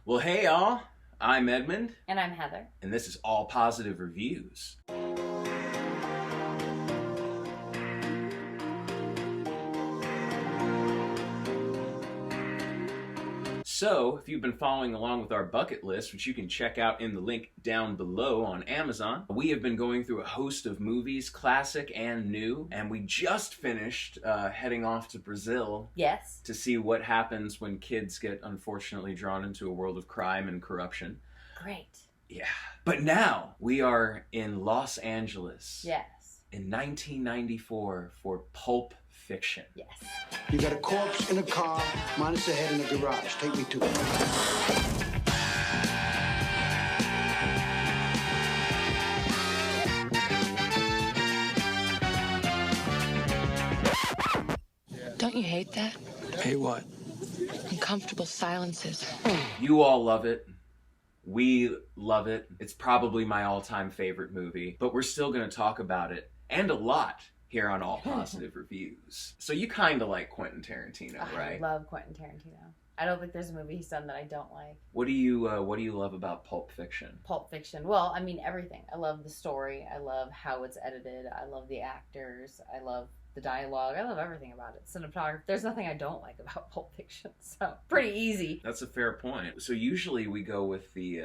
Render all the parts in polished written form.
Well, hey y'all, I'm Edmund. And I'm Heather. And this is All Positive Reviews. So, if you've been following along with our bucket list, which you can check out in the link down below on Amazon, we have been going through a host of movies, classic and new, and we just finished heading off to Brazil. Yes. To see what happens when kids get unfortunately drawn into a world of crime and corruption. Great. Yeah. But now we are in Los Angeles. Yes. In 1994 for Pulp Fiction. Yes. You got a corpse in a car, minus a head in a garage. Take me to it. Don't you hate that? Hey, what? Uncomfortable silences. You all love it. We love it. It's probably my all-time favorite movie, but we're still going to talk about it, and a lot, here on All Positive Reviews. So you kind of like Quentin Tarantino, right? I love Quentin Tarantino. I don't think there's a movie he's done that I don't like. What do you love about Pulp Fiction? Pulp Fiction. Well, I mean, everything. I love the story. I love how it's edited. I love the actors. I love the dialogue. I love everything about it. Cinematography. There's nothing I don't like about Pulp Fiction. So pretty easy. That's a fair point. So usually we go with the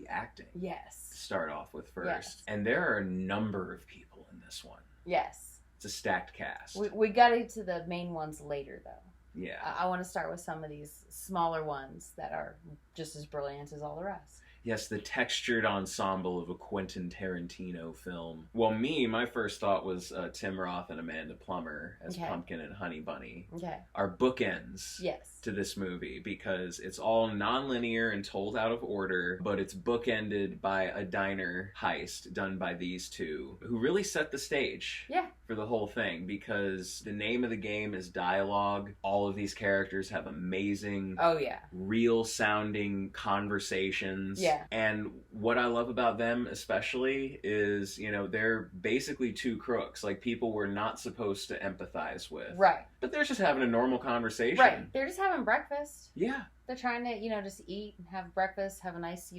acting. Yes. To start off with first, Yes. And there are a number of people in this one. Yes. It's a stacked cast. We got into the main ones later, though. Yeah. I want to start with some of these smaller ones that are just as brilliant as all the rest. Yes, the textured ensemble of a Quentin Tarantino film. Well, my first thought was Tim Roth and Amanda Plummer as Okay. Pumpkin and Honey Bunny Okay. are bookends Yes. to this movie because it's all non-linear and told out of order, but it's bookended by a diner heist done by these two who really set the stage. Yeah. For the whole thing, because the name of the game is dialogue. All of these characters have amazing, Oh, yeah. real sounding conversations. Yeah. And what I love about them especially is, they're basically two crooks, like people we're not supposed to empathize with. Right. But they're just having a normal conversation. Right. They're just having breakfast. Yeah. They're trying to, just eat and have breakfast, have a nice,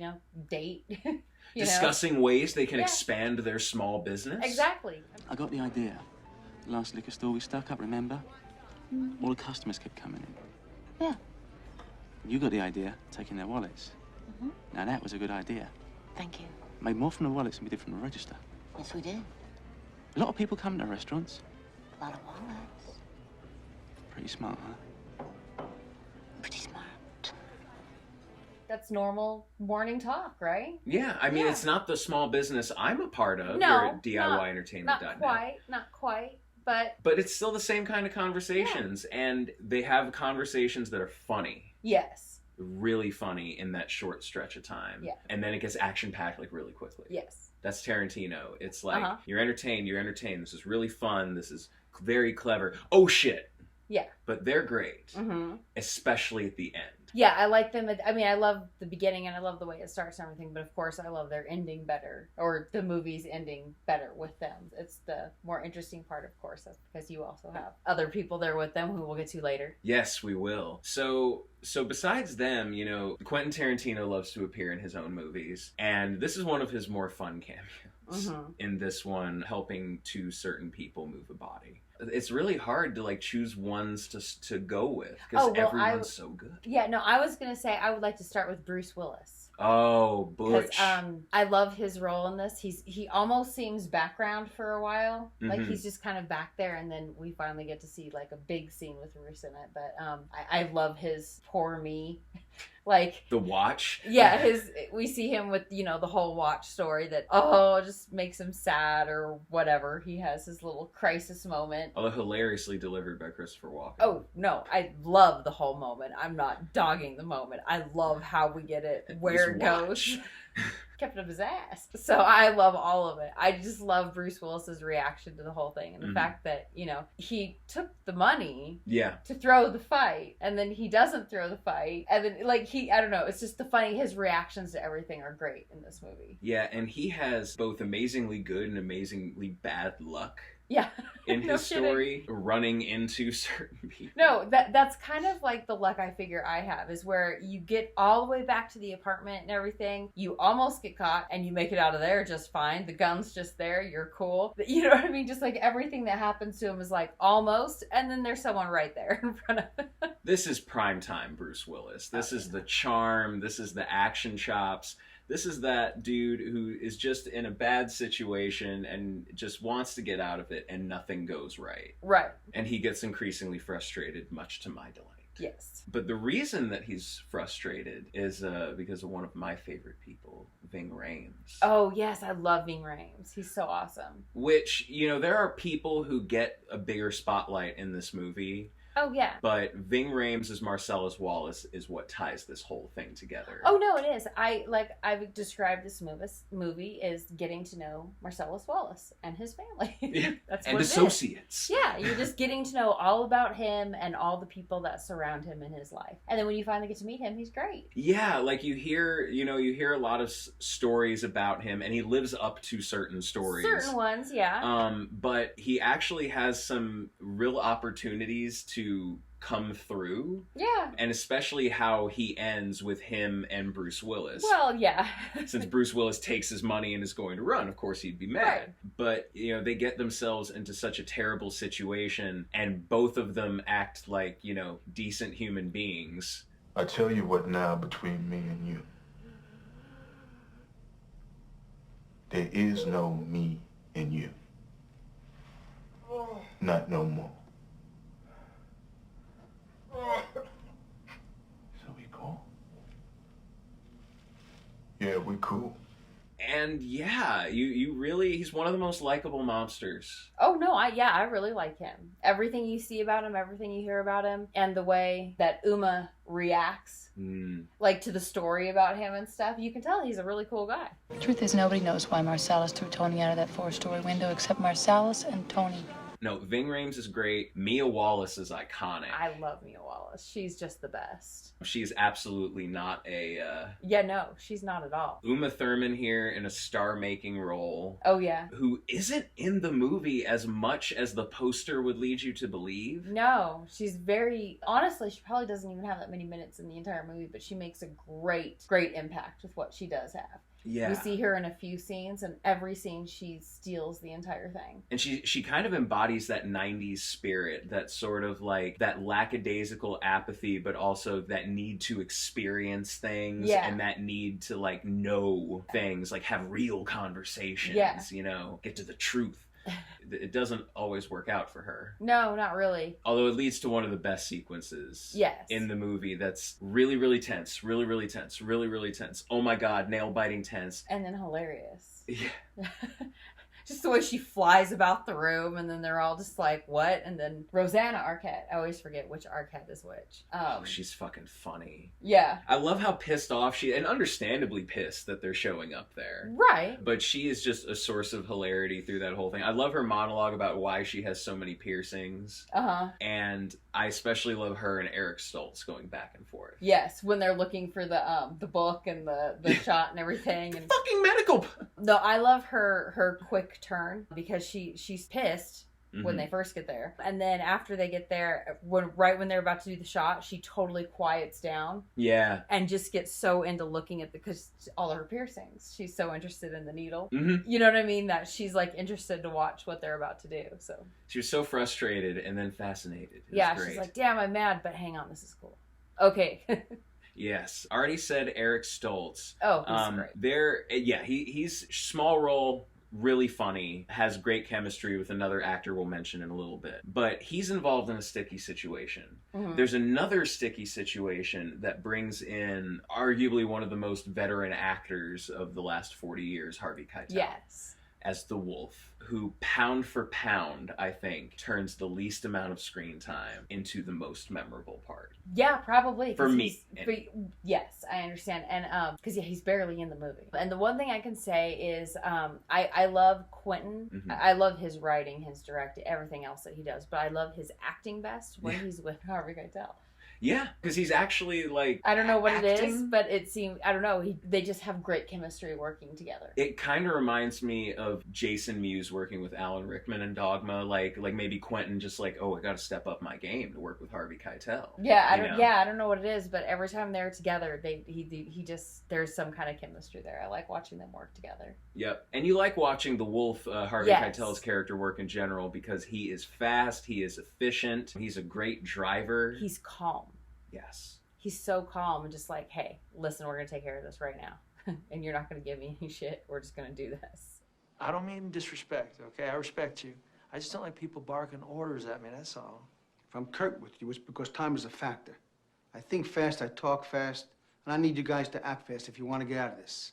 date. Discussing ways they can Yeah. expand their small business. Exactly. I got the idea. The last liquor store we stuck up, remember? All the customers kept coming in. Yeah. You got the idea, taking their wallets. Now that was a good idea. Thank you. Made more from the wallets than we did from the register. Yes, we did. A lot of people come to restaurants. A lot of wallets. Pretty smart, huh? Pretty smart. That's normal morning talk, right? Yeah, I mean, Yeah. it's not the small business I'm a part of No, here at DIYentertainment.net. Not quite, but But it's still the same kind of conversations, and they have conversations that are funny. yes, Really funny in that short stretch of time. Yeah. And then it gets action-packed, like, really quickly. yes. That's Tarantino. It's like, Uh-huh. you're entertained, this is really fun, this is very clever. Oh, shit! Yeah. But they're great, Mm-hmm. especially at the end. Yeah, I like them. I mean, I love the beginning and I love the way it starts and everything, but of course I love their ending better, or the movie's ending better with them. It's the more interesting part, of course. That's because you also have other people there with them who we'll get to later. Yes, we will. So besides them, Quentin Tarantino loves to appear in his own movies, and this is one of his more fun cameos. In this one, helping two certain people move a body. It's really hard to choose ones to go with because everyone's so good. Yeah, no, I was gonna say I would like to start with Bruce Willis. Oh, Because Butch. I love his role in this. He almost seems background for a while, like Mhm. he's just kind of back there, and then we finally get to see a big scene with Bruce in it. But I love his poor me, The Watch. yeah, we see him with the whole watch story that just makes him sad or whatever. He has his little crisis moment. Although hilariously delivered by Christopher Walken. Oh, no, I love the whole moment. I'm not dogging the moment. I love how we get it, where it goes. Kept it up his ass. So I love all of it. I just love Bruce Willis's reaction to the whole thing. And the fact that, he took the money Yeah. to throw the fight, and then he doesn't throw the fight. And then, I don't know, it's just his reactions to everything are great in this movie. Yeah, and he has both amazingly good and amazingly bad luck Yeah. in No his kidding. story, running into certain people. No, that's kind of like the luck I figure I have, is where you get all the way back to the apartment and everything, you almost get caught, and you make it out of there just fine. The gun's just there, you're cool. You know what I mean? Just like everything that happens to him is like almost, and then there's someone right there in front of him. This is primetime Bruce Willis. This is the charm. This is the action chops. This is that dude who is just in a bad situation and just wants to get out of it, and nothing goes right. Right. And he gets increasingly frustrated, much to my delight. Yes. But the reason that he's frustrated is because of one of my favorite people, Ving Rhames. Oh, yes, I love Ving Rhames. He's so awesome. Which, you know, there are people who get a bigger spotlight in this movie. Oh, yeah. But Ving Rhames as Marcellus Wallace is what ties this whole thing together. Oh, no, it is. I've described this movie as getting to know Marcellus Wallace and his family. Yeah. That's And what associates. It is. Yeah, you're just getting to know all about him and all the people that surround him in his life. And then when you finally get to meet him, he's great. Yeah, like you hear a lot of stories about him, and he lives up to certain stories. Certain ones, yeah. But he actually has some real opportunities to come through. Yeah. And especially how he ends with him and Bruce Willis. Well, yeah. Since Bruce Willis takes his money and is going to run, of course he'd be mad. Right. But, you know, they get themselves into such a terrible situation, and both of them act like, you know, decent human beings. I tell you what now, between me and you, there is no me and you. Not no more. So we cool? Yeah, we cool. And yeah, you really, he's one of the most likable mobsters. Oh, no, I really like him. Everything you see about him, everything you hear about him, and the way that Uma reacts, like to the story about him and stuff, you can tell he's a really cool guy. Truth is, nobody knows why Marcellus threw Tony out of that 4-story window except Marcellus and Tony. No, Ving Rhames is great. Mia Wallace is iconic. I love Mia Wallace. She's just the best. She's absolutely not a... Yeah, no, she's not at all. Uma Thurman here in a star-making role. Oh, yeah. Who isn't in the movie as much as the poster would lead you to believe. No, she's very... Honestly, she probably doesn't even have that many minutes in the entire movie, but she makes a great impact with what she does have. Yeah. We see her in a few scenes, and every scene she steals the entire thing. And she kind of embodies that 90s spirit, that sort of like that lackadaisical apathy, but also that need to experience things, and that need to like know things, like have real conversations, you know, get to the truth. It doesn't always work out for her. No, not really. Although it leads to one of the best sequences in the movie that's really, really tense. Really, really tense. Really, really tense. Oh my god, nail-biting tense. And then hilarious. Yeah. Just the way she flies about the room, and then they're all just like, what? And then Rosanna Arquette. I always forget which Arquette is which. She's fucking funny. Yeah. I love how pissed off and understandably pissed that they're showing up there. Right. But she is just a source of hilarity through that whole thing. I love her monologue about why she has so many piercings. Uh-huh. And I especially love her and Eric Stoltz going back and forth. Yes, when they're looking for the book and the shot and everything. And fucking medical. No, I love her quick turn, because she's pissed when they first get there, and then after they get there, right when they're about to do the shot, she totally quiets down. Yeah. And just gets so into looking at because all of her piercings, she's so interested in the needle. Mm-hmm. You know what I mean? That she's like interested to watch what they're about to do. So she was so frustrated and then fascinated. She's like, damn, I'm mad, but hang on, this is cool. Okay. Yes. Already said Eric Stoltz. Oh, he's great. He's small role, really funny, has great chemistry with another actor we'll mention in a little bit. But he's involved in a sticky situation. Mm-hmm. There's another sticky situation that brings in arguably one of the most veteran actors of the last 40 years, Harvey Keitel. Yes. As the Wolf, who pound for pound, I think, turns the least amount of screen time into the most memorable part. Yeah, probably. For me. Yes, I understand. And because he's barely in the movie. And the one thing I can say is I love Quentin. Mm-hmm. I love his writing, his directing, everything else that he does. But I love his acting best when he's with Harvey Keitel. Yeah, because he's actually like I don't know what it is, acting. but it seemed, I don't know, they just have great chemistry working together. It kind of reminds me of Jason Mewes working with Alan Rickman in Dogma, like maybe Quentin just like, oh, I got to step up my game to work with Harvey Keitel. Yeah, I don't know what it is, but every time they're together, he just, there's some kind of chemistry there. I like watching them work together. Yep, and you like watching the Wolf, Harvey Yes. Keitel's character work in general because he is fast, he is efficient, he's a great driver. He's calm. Yes. He's so calm and just like, hey, listen, we're going to take care of this right now. And you're not going to give me any shit. We're just going to do this. I don't mean disrespect, okay? I respect you. I just don't like people barking orders at me, that's all. If I'm curt with you, it's because time is a factor. I think fast, I talk fast, and I need you guys to act fast if you want to get out of this.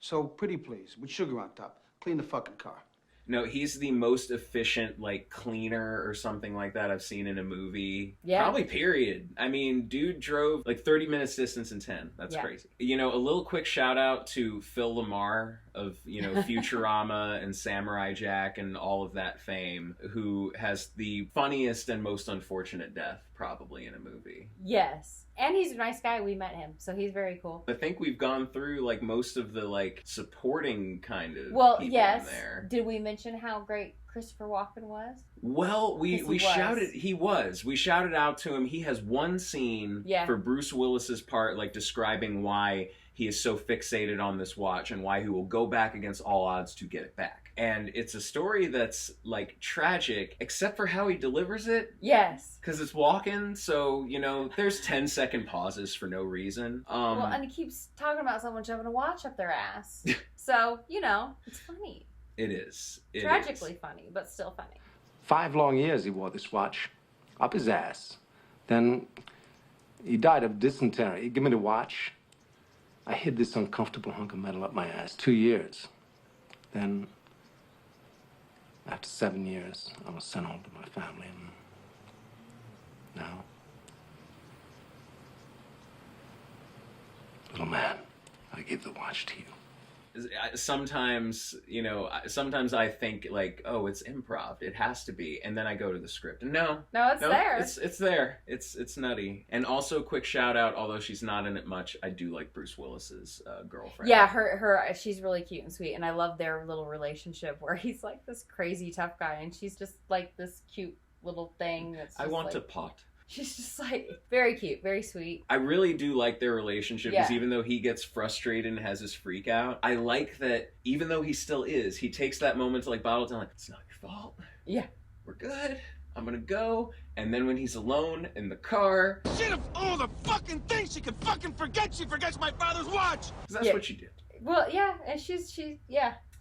So, pretty please, with sugar on top, clean the fucking car. No, he's the most efficient, like, cleaner or something like that I've seen in a movie. Yeah. Probably, period. I mean, dude drove, like, 30 minutes distance in 10. That's crazy. You know, a little quick shout out to Phil Lamar of, you know, Futurama and Samurai Jack and all of that fame, who has the funniest and most unfortunate death, probably, in a movie. Yes. And he's a nice guy. We met him, so he's very cool. I think we've gone through, like, most of the, like, supporting kind of Well, people yes. in there. Did we mention how great Christopher Walken was? Well, we He shouted, we shouted out to him. He has one scene for Bruce Willis's part, like describing why he is so fixated on this watch and why he will go back against all odds to get it back. And it's a story that's like tragic, except for how he delivers it. Yes. Because it's Walken, so, you know, there's 10-second pauses for no reason. Well, and he keeps talking about someone shoving a watch up their ass. So, you know, it's funny. It is. Tragically funny, but still funny. 5 long years he wore this watch up his ass. Then he died of dysentery. He gave me the watch. I hid this uncomfortable hunk of metal up my ass 2 years. Then, after 7 years, I was sent home to my family. And now, little man, I give the watch to you. Sometimes, you know, sometimes I think like, oh, it's improv. It has to be. And then I go to the script. And no, it's there. It's there. It's nutty. And also, quick shout out, although she's not in it much, I do like Bruce Willis's girlfriend. Yeah, she's really cute and sweet. And I love their little relationship where he's like this crazy tough guy. And she's just like this cute little thing. That's I want like, to pot. She's just like very cute, very sweet. I really do like their relationship because even though he gets frustrated and has his freak out, I like that even though he still is, he takes that moment to like bottle it down, like, it's not your fault. Yeah. We're good. I'm gonna go. And then when he's alone in the car. Shit, of all the fucking things she could fucking forget, she forgets my father's watch. That's what she did. Well, yeah, and she's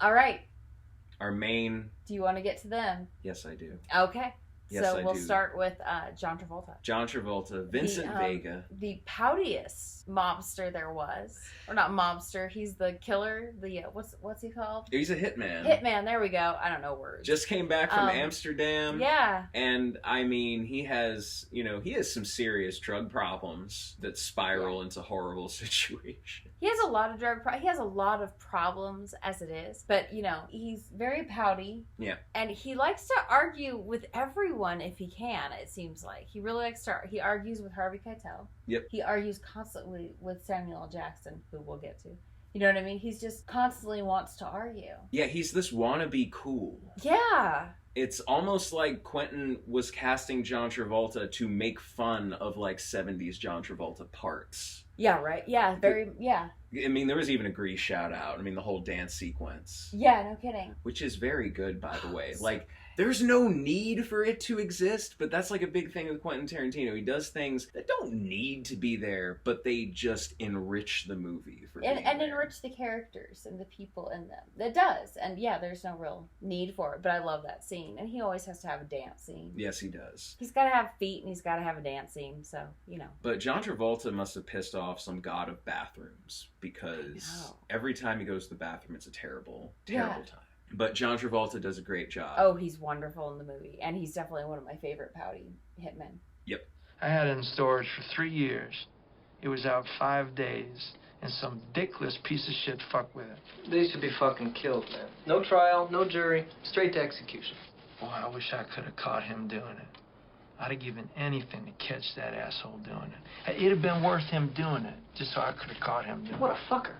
all right. Our main. Do you want to get to them? Yes, I do. Okay. Yes, so I we'll do. start with John Travolta. John Travolta, Vincent Vega. The poutiest mobster there was. Or not mobster, he's the killer. The what's he called? He's a hitman. Hitman, there we go. I don't know words. Just came back from Amsterdam. Yeah. And I mean, he has some serious drug problems that spiral into horrible situations. He has a lot of he has a lot of problems as it is, but he's very pouty. Yeah. And he likes to argue with everyone if he can, it seems like. He really likes to he argues with Harvey Keitel. Yep. He argues constantly with Samuel L. Jackson, who we'll get to. You know what I mean? He's just constantly wants to argue. Yeah, he's this wannabe cool. Yeah. It's almost like Quentin was casting John Travolta to make fun of like 70s John Travolta parts. Yeah, right. Yeah, yeah. I mean, there was even a Grease shout out. I mean, the whole dance sequence. Yeah, no kidding. Which is very good, by the way. Like, there's no need for it to exist, but that's like a big thing with Quentin Tarantino. He does things that don't need to be there, but they just enrich the movie. And enrich the characters and the people in them. It does. And yeah, there's no real need for it, but I love that scene. And he always has to have a dance scene. Yes, he does. He's got to have feet and he's got to have a dance scene, so, But John Travolta must have pissed off some god of bathrooms because every time he goes to the bathroom, it's a terrible, terrible time. But John Travolta does a great job. Oh, he's wonderful in the movie. And he's definitely one of my favorite pouty hitmen. Yep. I had it in storage for 3 years. It was out 5 days, and some dickless piece of shit fucked with it. They should be fucking killed, man. No trial, no jury, straight to execution. Boy, I wish I could have caught him doing it. I'd have given anything to catch that asshole doing it. It'd have been worth him doing it, just so I could have caught him doing it. What a fucker.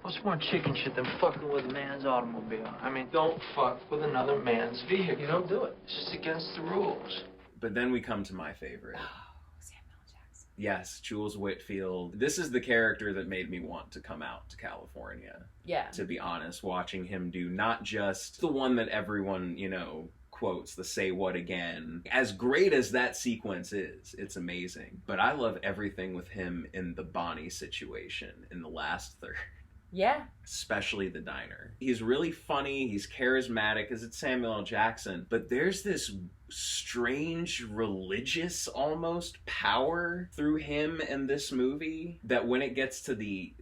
What's more chicken shit than fucking with a man's automobile? I mean, don't fuck with another man's vehicle. You don't do it. It's just against the rules. But then we come to my favorite. Samuel Jackson. Yes, Jules Whitfield. This is the character that made me want to come out to California. Yeah. To be honest, watching him do not just the one that everyone, you know, quotes, the say what again. As great as that sequence is, it's amazing. But I love everything with him in the Bonnie situation in the last third. Yeah. Especially the diner. He's really funny, he's charismatic, because it's Samuel L. Jackson, but there's this strange religious almost power through him in this movie that when it gets to the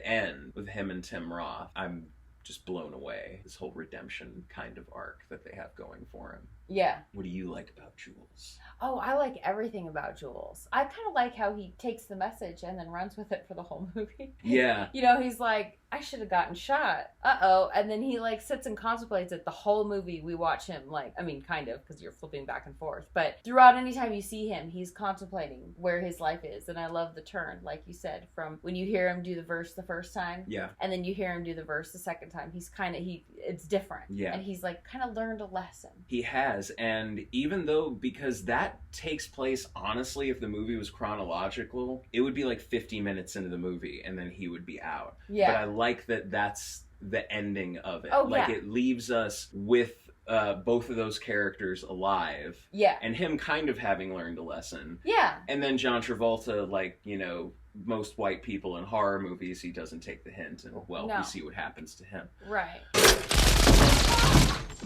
end with him and Tim Roth, I'm just blown away. This whole redemption kind of arc that they have going for him. Yeah. What do you like about Jules? Oh, I like everything about Jules. I kind of like how he takes the message and then runs with it for the whole movie. Yeah. You know, he's like, I should have gotten shot. Uh-oh. And then he like sits and contemplates it the whole movie. We watch him like, I mean, kind of, because you're flipping back and forth. But throughout any time you see him, he's contemplating where his life is. And I love the turn, like you said, from when you hear him do the verse the first time. Yeah. And then you hear him do the verse the second time. He's kind of, it's different. Yeah. And he's like kind of learned a lesson. He has, and even though, because that takes place, honestly, if the movie was chronological, it would be like 50 minutes into the movie, and then he would be out. Yeah. But I like that that's the ending of it. Oh, like, yeah. it leaves us with both of those characters alive. Yeah. And him kind of having learned a lesson. Yeah. And then John Travolta, like, you know, most white people in horror movies, he doesn't take the hint, and, well, No. we see what happens to him. Right.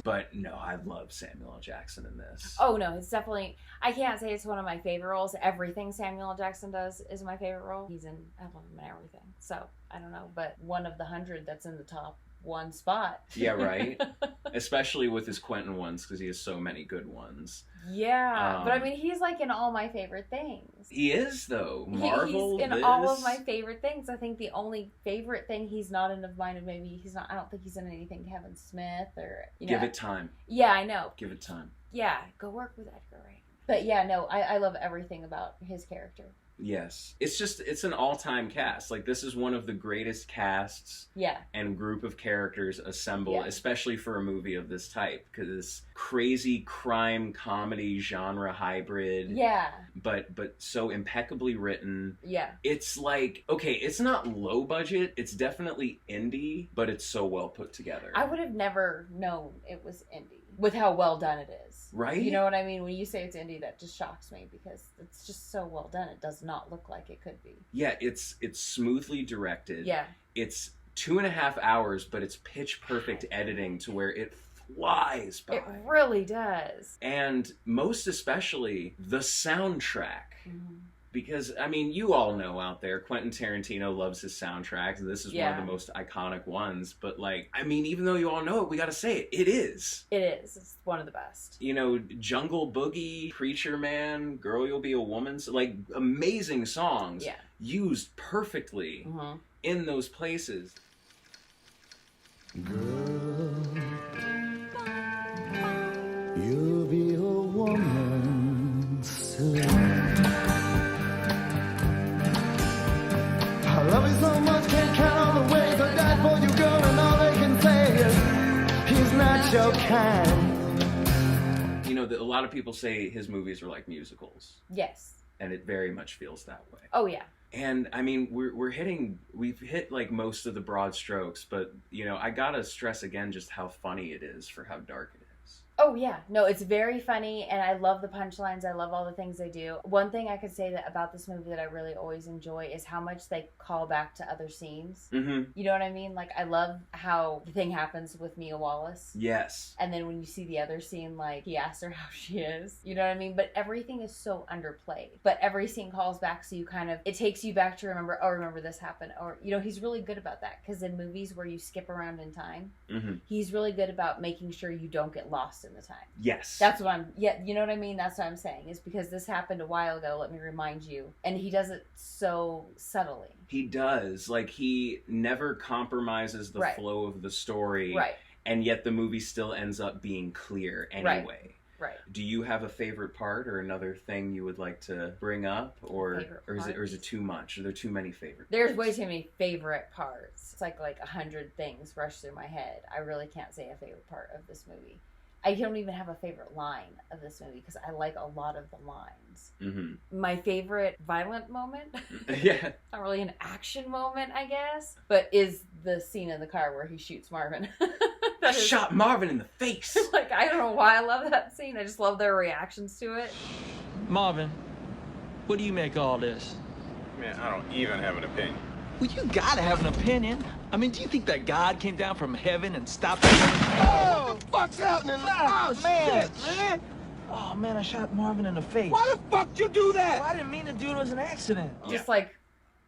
But no, I love Samuel L. Jackson in this. Oh no, it's definitely, I can't say it's one of my favorite roles. Everything Samuel L. Jackson does is my favorite role. I love him in everything. So, I don't know, but one of the 100 that's in the top one spot. Yeah, right? Especially with his Quentin ones, because he has so many good ones. Yeah, but I mean, he's like in all my favorite things. He is, though. Marvel, he's in this. all of my favorite things. I think the only favorite thing he's not in of mine, and maybe he's not, I don't think he's in anything Kevin Smith or, you know. Give it time. Yeah, I know. Give it time. Yeah, go work with Edgar Wright. But yeah, no, I love everything about his character. Yes. It's an all-time cast. Like, this is one of the greatest casts and group of characters assembled, especially for a movie of this type, because it's crazy crime comedy genre hybrid. Yeah. But so impeccably written. Yeah. It's like, okay, it's not low budget, it's definitely indie, but it's so well put together. I would have never known it was indie with how well done it is. Right? You know what I mean? When you say it's indie, that just shocks me because it's just so well done. It does not look like it could be. Yeah, it's smoothly directed. Yeah. It's 2.5 hours, but it's pitch perfect editing to where it flies by. It really does. And most especially the soundtrack. Mm-hmm. Because, I mean, you all know out there, Quentin Tarantino loves his soundtracks, and this is one of the most iconic ones. But, like, I mean, even though you all know it, we gotta say it. It is. It is. It's one of the best. You know, Jungle Boogie, Preacher Man, Girl You'll Be a Woman, like, amazing songs used perfectly in those places. Girl, you'll be a woman soon. I love you so much, can't count all the ways I died for you, girl, and all they can say is he's not your kind. You know, a lot of people say his movies are like musicals. Yes. And it very much feels that way. Oh, yeah. And, I mean, we've hit, like, most of the broad strokes, but, you know, I gotta stress again just how funny it is for how dark it is. Oh, yeah. No, it's very funny, and I love the punchlines. I love all the things they do. One thing I could say that about this movie that I really always enjoy is how much they call back to other scenes. Mm-hmm. You know what I mean? Like, I love how the thing happens with Mia Wallace. Yes. And then when you see the other scene, like, he asks her how she is. You know what I mean? But everything is so underplayed. But every scene calls back, so you kind of, it takes you back to remember, oh, remember this happened. Or, you know, he's really good about that. Because in movies where you skip around in time, he's really good about making sure you don't get lost in the time. Yes. That's what you know what I mean? That's what I'm saying. Is because this happened a while ago, let me remind you. And he does it so subtly. He does. Like, he never compromises the flow of the story. Right. And yet the movie still ends up being clear anyway. Right. Do you have a favorite part or another thing you would like to bring up, or is it too much? Are there too many favorite There's parts? way too many favorite parts. It's like 100 things rush through my head. I really can't say a favorite part of this movie. I don't even have a favorite line of this movie because I like a lot of the lines. Mm-hmm. My favorite violent moment, Yeah. not really an action moment, I guess, but is the scene in the car where he shoots Marvin. I shot Marvin in the face. Like, I don't know why I love that scene. I just love their reactions to it. Marvin, what do you make of all this? Man, I don't even have an opinion. Well, you gotta have an opinion. I mean, do you think that God came down from heaven and stopped him? Oh, what the fuck's happening? Oh, man. shit, man. Oh, man, I shot Marvin in the face. Why the fuck you do that? Well, I didn't mean to do it. It was an accident. Just like,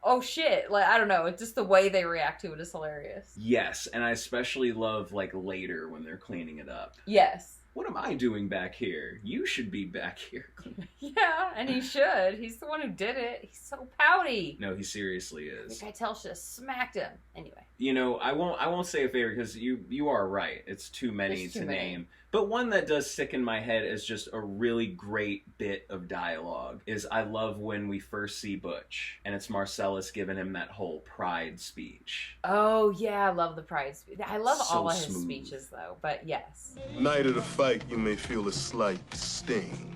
oh shit. Like, I don't know. It's just the way they react to it is hilarious. Yes, and I especially love later when they're cleaning it up. Yes. What am I doing back here? You should be back here. Yeah, and he should. He's the one who did it. He's so pouty. No, he seriously is. The guy should have smacked him. Anyway. You know, I won't say a favorite because you are right. It's too many to name. But one that does stick in my head as just a really great bit of dialogue is I love when we first see Butch and it's Marcellus giving him that whole pride speech. Oh yeah, I love the pride speech. I love So all of his smooth. speeches though, but yes. Night of the fight, you may feel a slight sting.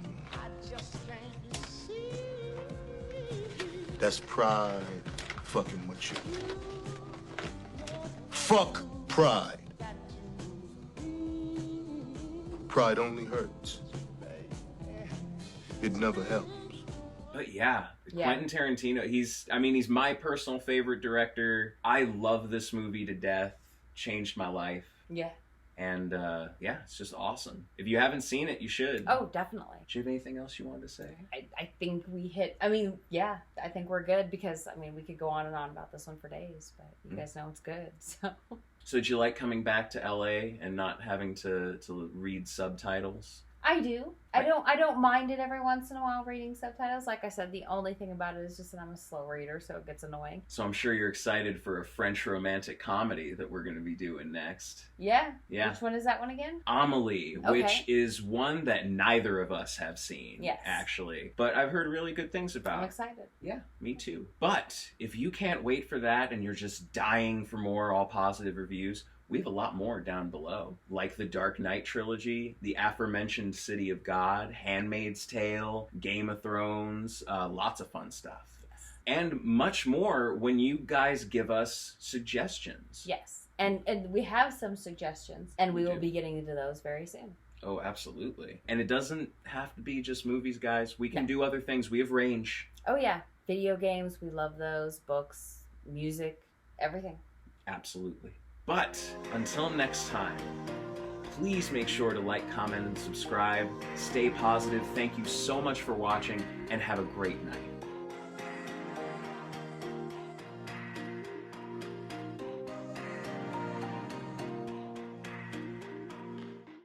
That's pride fucking with you. Fuck pride. Pride only hurts. It never helps. But yeah, Yeah. Quentin Tarantino, he's my personal favorite director. I love this movie to death. Changed my life. Yeah. And yeah, it's just awesome. If you haven't seen it, you should. Oh, definitely. Do you have anything else you wanted to say? I think we hit, yeah, I think we're good because, we could go on and on about this one for days, but you guys know it's good, so. So did you like coming back to LA and not having to read subtitles? I do. I don't mind it every once in a while reading subtitles. Like I said, the only thing about it is just that I'm a slow reader, so it gets annoying. So I'm sure you're excited for a French romantic comedy that we're going to be doing next. Yeah? Yeah. Which one is that one again? Amelie, Okay. which is one that neither of us have seen, Yes. actually. But I've heard really good things about. I'm excited. Yeah, me too. But if you can't wait for that and you're just dying for more all positive reviews, we have a lot more down below, like the Dark Knight trilogy, the aforementioned City of God, Handmaid's Tale, Game of Thrones, lots of fun stuff. Yes. And much more when you guys give us suggestions. Yes. And we have some suggestions, and we will do. be getting into those very soon. Oh, absolutely. And it doesn't have to be just movies, guys. We can do other things. We have range. Oh, yeah. Video games, we love those. Books, music, everything. Absolutely. But until next time, please make sure to like, comment, and subscribe. Stay positive. Thank you so much for watching, and have a great night.